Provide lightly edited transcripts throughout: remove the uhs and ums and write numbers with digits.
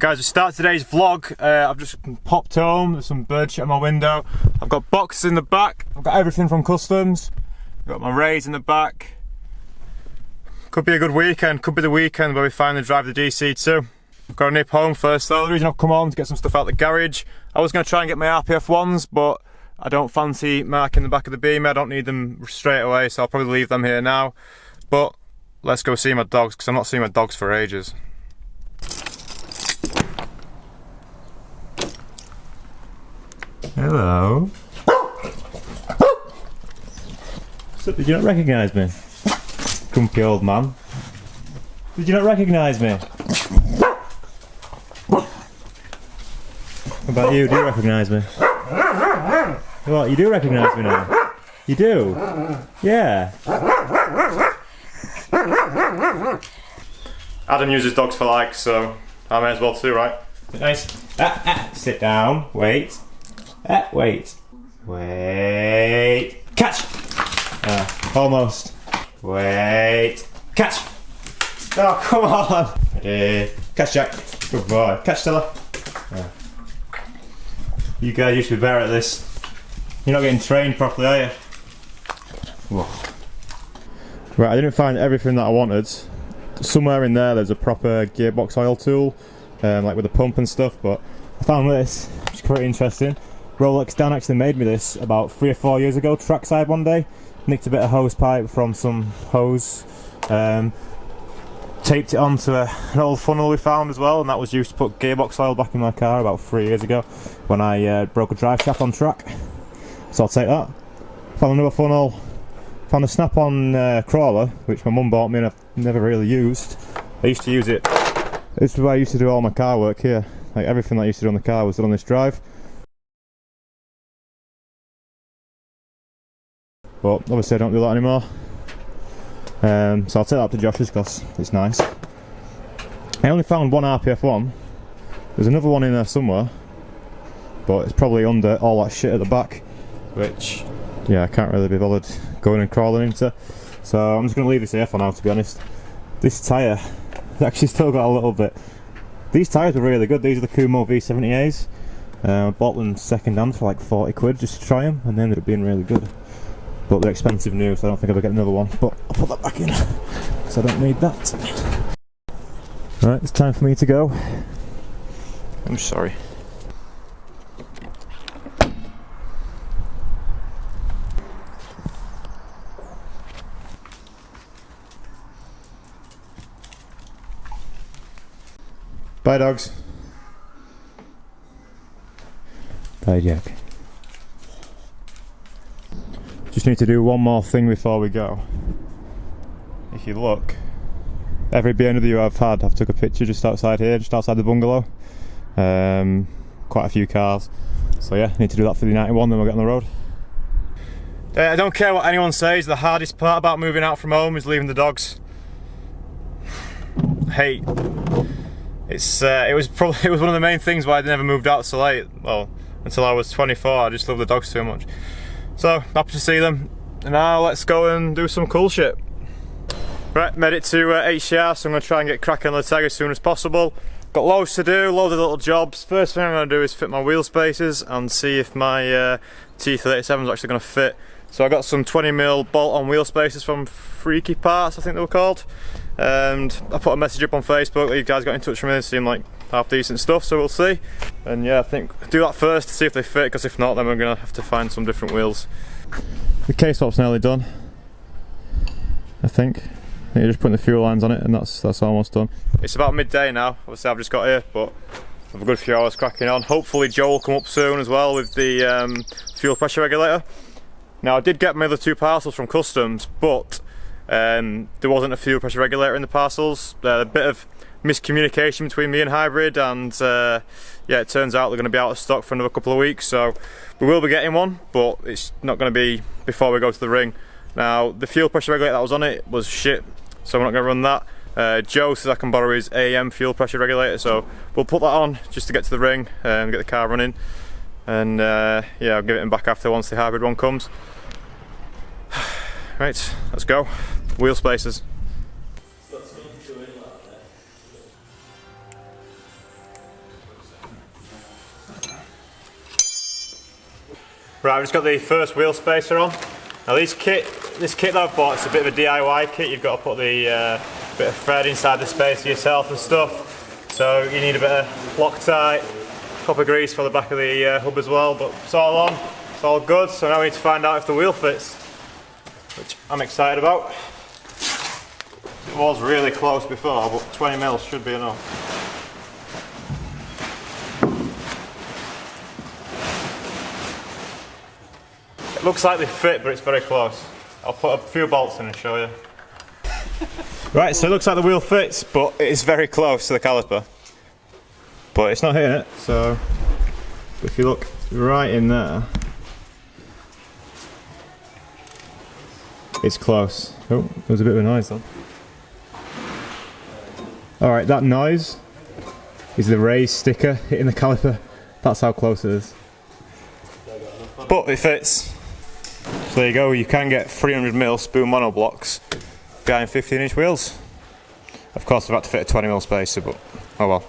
Guys, we start today's vlog. I've just popped home, there's some bird shit on my window. I've got boxes in the back, I've got everything from customs. I've got my rays in the back. Could be a good weekend, could be the weekend where we finally drive the TE37. I've got to nip home first though. The reason I've come home to get some stuff out of the garage. I was going to try and get my RPF ones, but I don't fancy marking the back of the beam. I don't need them straight away, so I'll probably leave them here now. But let's go see my dogs, because I'm not seeing my dogs for ages. Hello. So, did you not recognise me? Grumpy old man. Did you not recognise me? What about you? Do you recognise me? What? You do recognise me now? You do? Yeah. Adam uses dogs for likes, so I may as well too, right? Nice. Sit down. Wait. Wait. Wait. Catch! Almost. Wait. Catch! Oh, come on! Ready. Catch, Jack. Good boy. Catch, Stella. You guys used to be better at this. You're not getting trained properly, are you? Whoa. Right, I didn't find everything that I wanted. Somewhere in there's a proper gearbox oil tool, like with a pump and stuff, but I found this, which is pretty interesting. Rolex Dan actually made me this about 3 or 4 years ago, trackside one day. Nicked a bit of hose pipe from some hose, taped it onto an old funnel we found as well, and that was used to put gearbox oil back in my car about 3 years ago when I broke a drive shaft on track. So I'll take that. Found another funnel, found a snap-on crawler, which my mum bought me and I've never really used. I used to use it. This is where I used to do all my car work here. Like everything that I used to do on the car was done on this drive. But obviously I don't do that anymore. So I'll take that up to Josh's because it's nice. I only found one RPF one. There's another one in there somewhere, but it's probably under all that shit at the back, which, yeah, I can't really be bothered going and crawling into. So I'm just going to leave this here for now, to be honest. This tyre has actually still got a little bit. These tyres were really good. These are the Kumo V70As. I bought them second hand for like 40 quid just to try them, and they ended up being really good. But they're expensive new, so I don't think I'll get another one. But I'll put that back in, because I don't need that. Right, it's time for me to go. I'm sorry. Bye, dogs. Bye, Jack. Just need to do one more thing before we go. If you look, every BMW I've had, I've took a picture just outside here, just outside the bungalow. Quite a few cars. So yeah, need to do that for the 91, then we'll get on the road. I don't care what anyone says, the hardest part about moving out from home is leaving the dogs. Hey. It was one of the main things why I never moved out so late. Well, until I was 24, I just love the dogs too much. So happy to see them. And now let's go and do some cool shit. Right, made it to HCR, so I'm going to try and get cracking on the tag as soon as possible. Got loads to do, loads of little jobs. First thing I'm going to do is fit my wheel spaces and see if my TE37 is actually going to fit. So I got some 20mm bolt-on wheel spaces from Freaky Parts, I think they were called. And I put a message up on Facebook that you guys got in touch with me. They seem like half decent stuff, so we'll see. And yeah, I think do that first to see if they fit, because if not, then we're going to have to find some different wheels. The K-swap's nearly done, I think. You're just putting the fuel lines on it, and that's almost done. It's about midday now. Obviously I've just got here, but I've a good few hours cracking on. Hopefully Joe will come up soon as well with the fuel pressure regulator. Now I did get my other 2 parcels from customs, but there wasn't a fuel pressure regulator in the parcels. A bit of miscommunication between me and Hybrid, and yeah, it turns out they're going to be out of stock for another couple of weeks, so we will be getting one, but it's not going to be before we go to the ring. Now the fuel pressure regulator that was on it was shit, so we're not going to run that. Joe says I can borrow his AM fuel pressure regulator, so we'll put that on just to get to the ring and get the car running, and yeah, I'll give it him back after once the Hybrid one comes. Right, let's go. Wheel spaces. Right, I've just got the first wheel spacer on. Now this kit that I've bought, it's a bit of a DIY kit. You've got to put the bit of thread inside the spacer yourself and stuff. So you need a bit of Loctite, copper grease for the back of the hub as well, but it's all on, it's all good. So now we need to find out if the wheel fits, which I'm excited about. It was really close before, but 20 mils should be enough. It looks like they fit, but it's very close. I'll put a few bolts in and show you. Right, so it looks like the wheel fits, but it is very close to the caliper. But it's not hitting it, so if you look right in there, it's close. Oh, there was a bit of a noise though. Alright, that noise is the raised sticker hitting the caliper. That's how close it is. But it fits. So there you go, you can get 300mm spoon monoblocks behind 15-inch wheels. Of course I've had to fit a 20mm spacer, but oh well.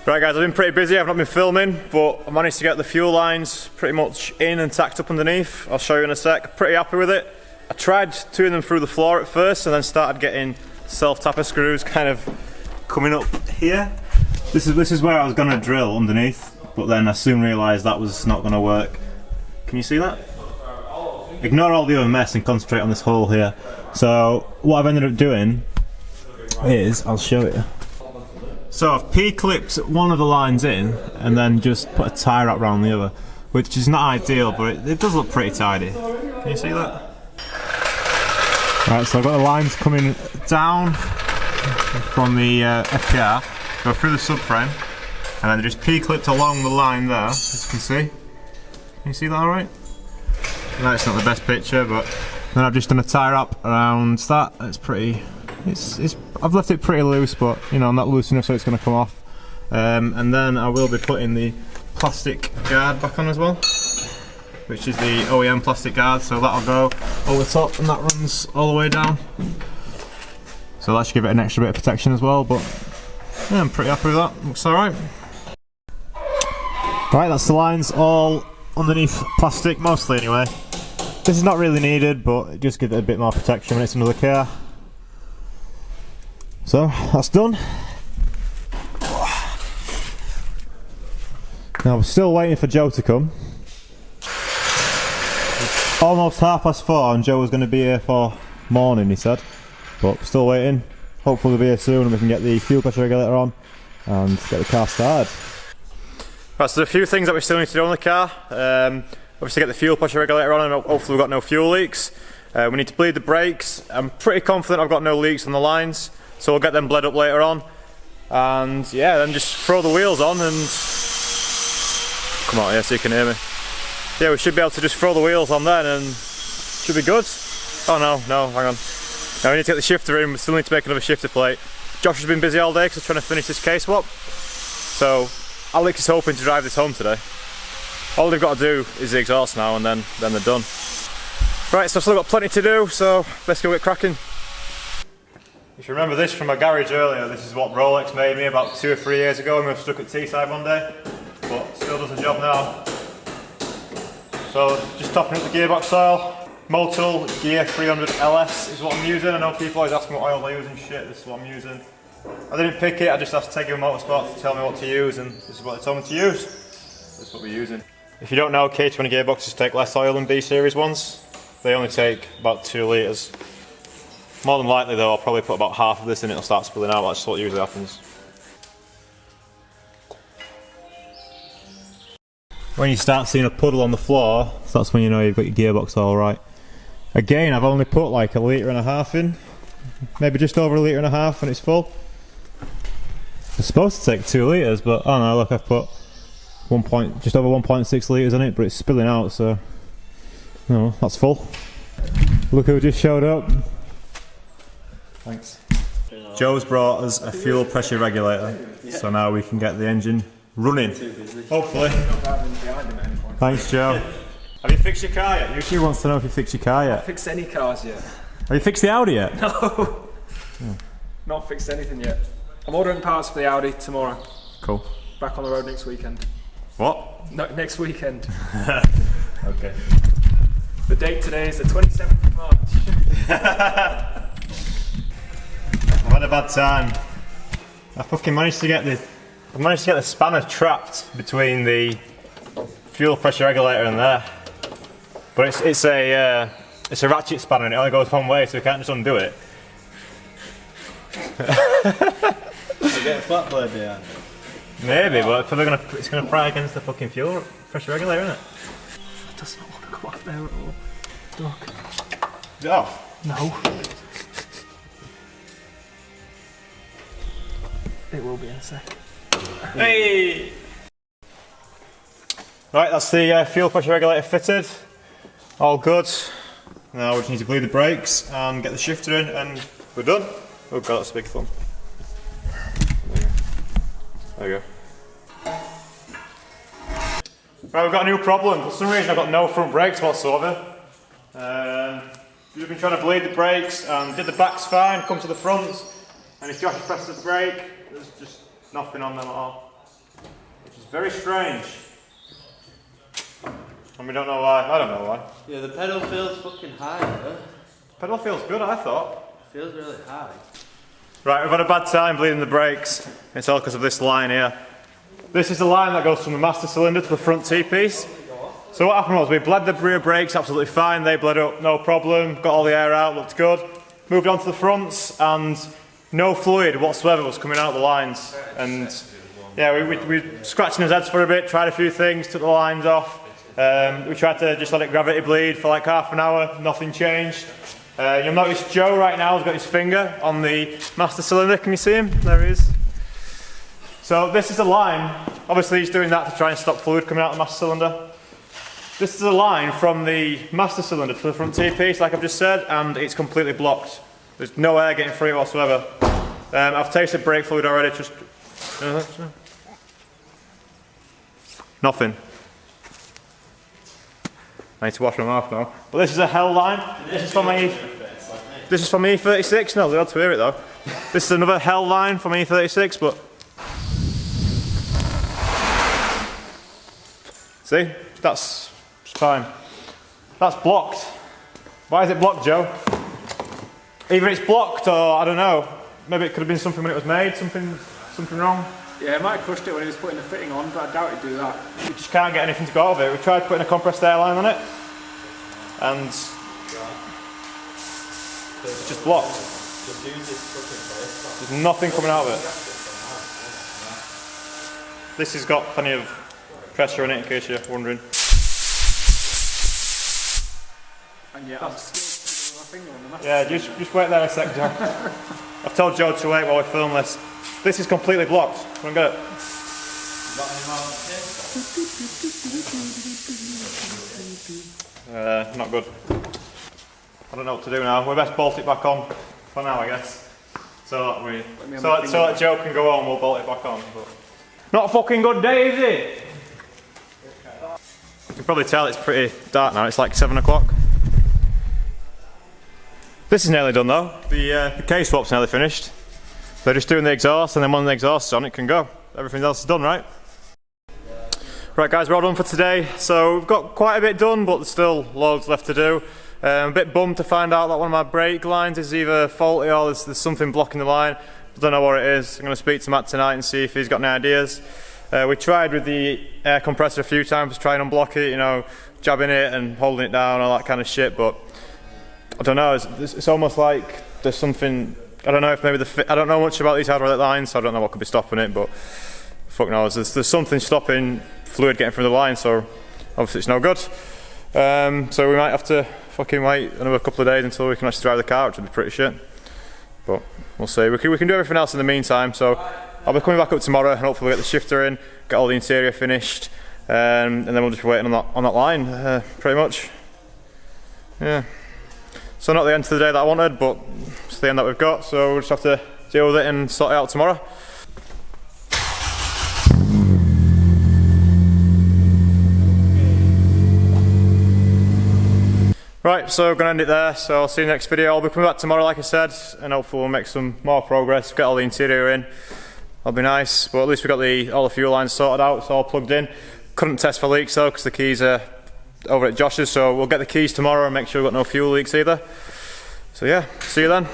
Right guys, I've been pretty busy, I've not been filming, but I managed to get the fuel lines pretty much in and tacked up underneath. I'll show you in a sec. Pretty happy with it. I tried doing them through the floor at first and then started getting self-tapper screws kind of coming up here. This is where I was going to drill underneath, but then I soon realised that was not going to work. Can you see that? Ignore all the other mess and concentrate on this hole here. So what I've ended up doing is, I'll show you. So I've P-clipped one of the lines in and then just put a tie wrap around the other, which is not ideal, but it does look pretty tidy. Can you see that? Right, so I've got the lines coming down from the FPR, go through the subframe, and then they're just P-clipped along the line there, as you can see. Can you see that alright? That's not the best picture, but then I've just done a tie wrap around that. It's pretty, I've left it pretty loose, but you know, not loose enough so it's going to come off. And then I will be putting the plastic guard back on as well, which is the OEM plastic guard, so that'll go over the top and that runs all the way down. So that should give it an extra bit of protection as well, but yeah, I'm pretty happy with that. Looks alright. Right, that's the lines all underneath plastic, mostly anyway. This is not really needed, but it just gives it a bit more protection when it's under the car. So that's done. Now we're still waiting for Joe to come. It's almost 4:30 and Joe was going to be here for morning, he said. But we're still waiting. Hopefully he'll be here soon and we can get the fuel pressure regulator on and get the car started. Right, so there's a few things that we still need to do on the car. Obviously get the fuel pressure regulator on and hopefully we've got no fuel leaks. We need to bleed the brakes. I'm pretty confident I've got no leaks on the lines, so we'll get them bled up later on. And yeah, then just throw the wheels on and... Come on here so you can hear me. Yeah, we should be able to just throw the wheels on then and should be good. Oh no, hang on. Now we need to get the shifter in, we still need to make another shifter plate. Josh has been busy all day because he's trying to finish this K-swap. So Alex is hoping to drive this home today. All they've got to do is the exhaust now and then they're done. Right, so I've still got plenty to do, so let's go get cracking. If you remember this from my garage earlier, this is what Rolex made me about 2 or 3 years ago when we were stuck at Teesside one day. But still does the job now. So just topping up the gearbox oil. Motul Gear 300 LS is what I'm using. I know people always ask me what oil I use and shit, this is what I'm using. I didn't pick it, I just asked Teggy Motorsport to tell me what to use and this is what they told me to use. This is what we're using. If you don't know, K20 gearboxes take less oil than B-series ones. They only take about 2 litres. More than likely though, I'll probably put about half of this in, it'll start spilling out, that's what usually happens. When you start seeing a puddle on the floor, that's when you know you've got your gearbox all right. Again, I've only put like 1.5 litres in, maybe just over 1.5 litres when it's full. It's supposed to take 2 litres, but oh no, look, I've put just over 1.6 litres in it, but it's spilling out, so no, that's full. Look who just showed up. Thanks. Joe's brought us a fuel pressure regulator, so now we can get the engine running. Hopefully. Thanks, Joe. Have you fixed your car yet? She wants to know if you fixed your car yet. Not fixed any cars yet. Have you fixed the Audi yet? No. Not fixed anything yet. I'm ordering parts for the Audi tomorrow. Cool. Back on the road next weekend. What? No, next weekend. Okay. The date today is the 27th of March. I've had a bad time. I fucking managed to get the spanner trapped between the fuel pressure regulator and there. But it's a ratchet spanner and it only goes one way, so we can't just undo it. You get a flat blade behind it. Maybe, but it's gonna pry against the fucking fuel pressure regulator, isn't it? It does not want to come off there at all. Look. Is it off? No. It will be in a sec. Hey! Right, that's the fuel pressure regulator fitted. All good. Now we just need to bleed the brakes and get the shifter in and we're done. Oh god, that's a big thumb. There we go. Right, we've got a new problem. For some reason I've got no front brakes whatsoever. We've been trying to bleed the brakes and did the backs fine, come to the front, and if Josh presses the brake, there's just nothing on them at all. Which is very strange. And we don't know why. I don't know why. Yeah, the pedal feels fucking high, though. Pedal feels good, I thought. It feels really high. Right, we've had a bad time bleeding the brakes. It's all because of this line here. This is the line that goes from the master cylinder to the front T-piece. So what happened was we bled the rear brakes absolutely fine. They bled up, no problem. Got all the air out, looked good. Moved on to the fronts and no fluid whatsoever was coming out of the lines. And yeah, we were scratching his heads for a bit, tried a few things, took the lines off. We tried to just let it gravity bleed for like half an hour, nothing changed. You'll notice Joe right now has got his finger on the master cylinder. Can you see him? There he is. So this is a line. Obviously he's doing that to try and stop fluid coming out of the master cylinder. This is a line from the master cylinder to the front T-piece, like I've just said, and it's completely blocked. There's no air getting through whatsoever. I've tasted brake fluid already, just... nothing. I need to wash my mouth now. But this is a hell line. This is from E36. No, they're able to hear it though. This is another hell line from E36, but... see? That's fine. That's blocked. Why is it blocked, Joe? Either it's blocked or, I don't know, maybe it could have been something when it was made, something wrong. Yeah, he might have crushed it when he was putting the fitting on, but I doubt he'd do that. We just can't get anything to go out of it. We tried putting a compressed air line on it, and it's just blocked. There's nothing coming out of it. This has got plenty of pressure in it, in case you're wondering. And yeah, I'm still putting my finger on the master. Yeah, just wait there a sec, Joe. I've told Joe to wait while we film this. This is completely blocked. Come and get it. Not good. I don't know what to do now. We best bolt it back on for now, I guess. So that Joe can go on, we'll bolt it back on. But not a fucking good day, is it? You can probably tell it's pretty dark now. It's like 7 o'clock. This is nearly done though. The K-swap's nearly finished. They're just doing the exhaust, and then when the exhaust is on, it can go. Everything else is done, right? Right guys, we're all done for today. So we've got quite a bit done, but there's still loads left to do. I'm a bit bummed to find out that one of my brake lines is either faulty or there's something blocking the line. I don't know what it is. I'm going to speak to Matt tonight and see if he's got any ideas. We tried with the air compressor a few times to try and unblock it, you know, jabbing it and holding it down, all that kind of shit, but I don't know, it's almost like there's something, I don't know if maybe I don't know much about these hydraulic lines, so I don't know what could be stopping it, but fuck knows, there's something stopping fluid getting through the line, so obviously it's no good. So we might have to fucking wait another couple of days until we can actually drive the car, which would be pretty shit. But we'll see. We can do everything else in the meantime, so I'll be coming back up tomorrow and hopefully we'll get the shifter in, get all the interior finished, and then we'll just be waiting on that line, pretty much. Yeah. So not the end of the day that I wanted, but it's the end that we've got, so we'll just have to deal with it and sort it out tomorrow. Right, so gonna end it there. So I'll see you next video. I'll be coming back tomorrow, like I said, and hopefully we'll make some more progress. Get all the interior in. That'll be nice. But at least we got all the fuel lines sorted out. It's all plugged in. Couldn't test for leaks though, because the keys are over at Josh's. So we'll get the keys tomorrow and make sure we've got no fuel leaks either. So yeah, see you then.